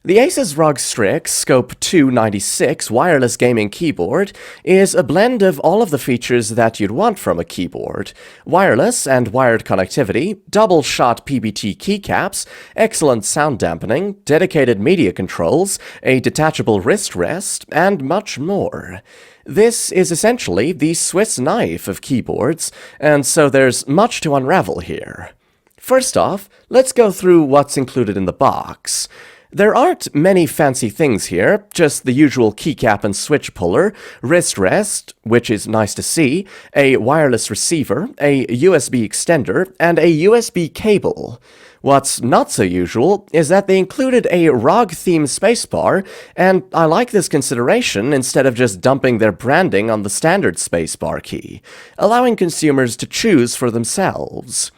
The ASUS ROG Strix Scope 296 wireless gaming keyboard is a blend of all of the features that you'd want from a keyboard. Wireless and wired connectivity, double-shot PBT keycaps, excellent sound dampening, dedicated media controls, a detachable wrist rest, and much more. This is essentially the Swiss knife of keyboards, and so there's much to unravel here. First off, let's go through what's included in the box. There aren't many fancy things here, just the usual keycap and switch puller, wrist rest, which is nice to see, a wireless receiver, a USB extender, and a USB cable. What's not so usual is that they included a ROG-themed spacebar, and I like this consideration instead of just dumping their branding on the standard spacebar key, allowing consumers to choose for themselves.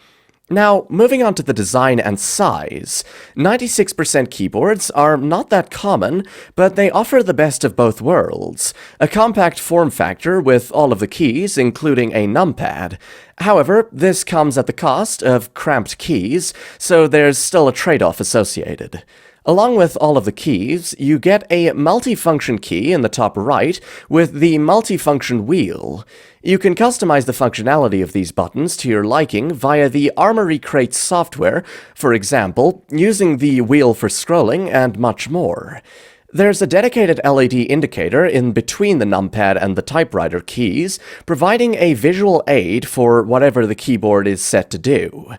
Now, moving on to the design and size. 96% keyboards are not that common, but they offer the best of both worlds. A compact form factor with all of the keys, including a numpad. However, this comes at the cost of cramped keys, so there's still a trade-off associated. Along with all of the keys, you get a multifunction key in the top right with the multifunction wheel. You can customize the functionality of these buttons to your liking via the Armoury Crate software, for example, using the wheel for scrolling and much more. There's a dedicated LED indicator in between the numpad and the typewriter keys, providing a visual aid for whatever the keyboard is set to do.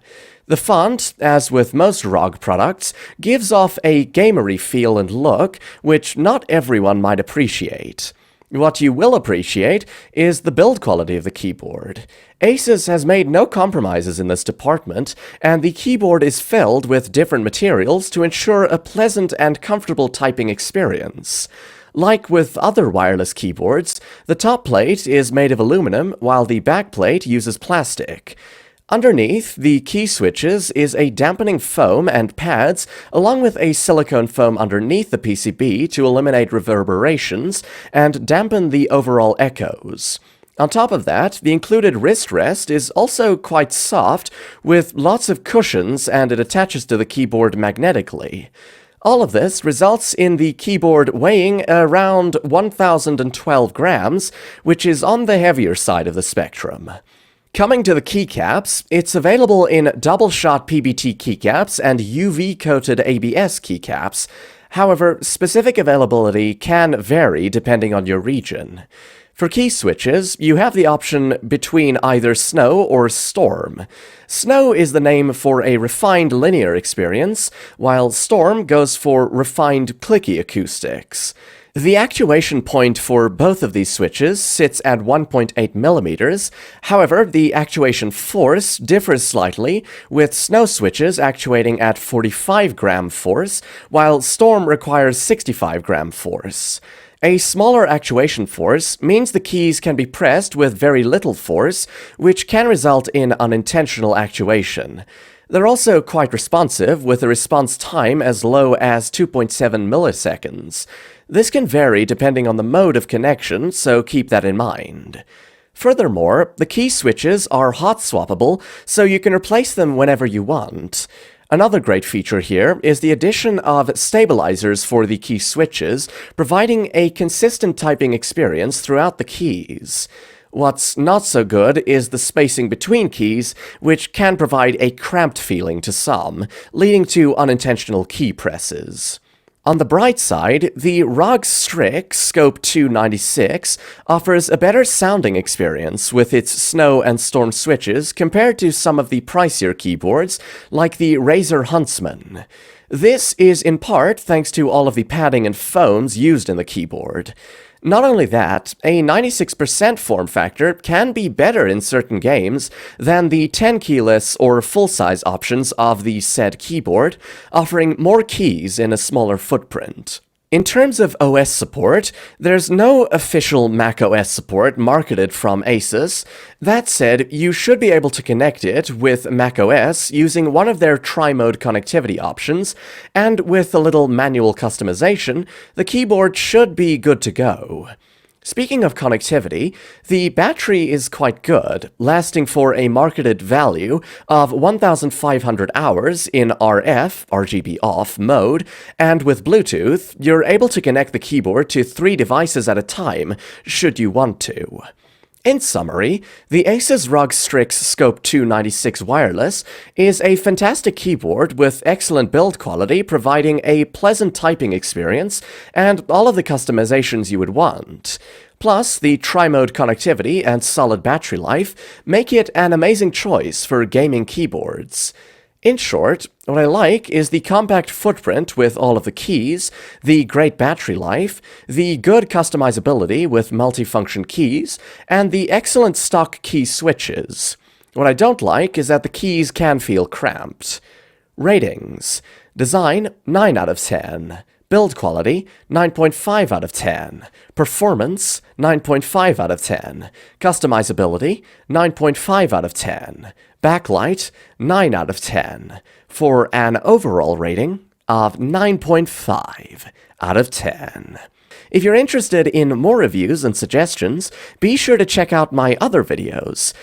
The font, as with most ROG products, gives off a gamery feel and look, which not everyone might appreciate. What you will appreciate is the build quality of the keyboard. ASUS has made no compromises in this department, and the keyboard is filled with different materials to ensure a pleasant and comfortable typing experience. Like with other wireless keyboards, the top plate is made of aluminum, while the back plate uses plastic. Underneath the key switches is a dampening foam and pads, along with a silicone foam underneath the PCB to eliminate reverberations and dampen the overall echoes. On top of that, the included wrist rest is also quite soft, with lots of cushions, and it attaches to the keyboard magnetically. All of this results in the keyboard weighing around 1,012 grams, which is on the heavier side of the spectrum. Coming to the keycaps, it's available in double-shot PBT keycaps and UV-coated ABS keycaps. However, specific availability can vary depending on your region. For key switches, you have the option between either Snow or Storm. Snow is the name for a refined linear experience, while Storm goes for refined clicky acoustics. The actuation point for both of these switches sits at 1.8 millimeters. However, the actuation force differs slightly, with Snow switches actuating at 45 gram force, while Storm requires 65 gram force. A smaller actuation force means the keys can be pressed with very little force, which can result in unintentional actuation. They're also quite responsive, with a response time as low as 2.7 milliseconds. This can vary depending on the mode of connection, so keep that in mind. Furthermore, the key switches are hot swappable, so you can replace them whenever you want. Another great feature here is the addition of stabilizers for the key switches, providing a consistent typing experience throughout the keys. What's not so good is the spacing between keys, which can provide a cramped feeling to some, leading to unintentional key presses. On the bright side, the ROG Strix Scope 296 offers a better sounding experience with its Snow and Storm switches compared to some of the pricier keyboards, like the Razer Huntsman. This is in part thanks to all of the padding and foams used in the keyboard. Not only that, a 96% form factor can be better in certain games than the 10-keyless or full-size options of the said keyboard, offering more keys in a smaller footprint. In terms of OS support, there's no official macOS support marketed from ASUS. That said, you should be able to connect it with macOS using one of their tri-mode connectivity options, and with a little manual customization, the keyboard should be good to go. Speaking of connectivity, the battery is quite good, lasting for a marketed value of 1,500 hours in RF (RGB off) mode, and with Bluetooth, you're able to connect the keyboard to 3 devices at a time, should you want to. In summary, the ASUS ROG Strix Scope 296 Wireless is a fantastic keyboard with excellent build quality, providing a pleasant typing experience and all of the customizations you would want. Plus, the tri-mode connectivity and solid battery life make it an amazing choice for gaming keyboards. In short, what I like is the compact footprint with all of the keys, the great battery life, the good customizability with multifunction keys, and the excellent stock key switches. What I don't like is that the keys can feel cramped. Ratings: Design, 9 out of 10. Build quality, 9.5 out of 10. Performance, 9.5 out of 10. Customizability, 9.5 out of 10. Backlight, 9 out of 10. For an overall rating of 9.5 out of 10. If you're interested in more reviews and suggestions, be sure to check out my other videos.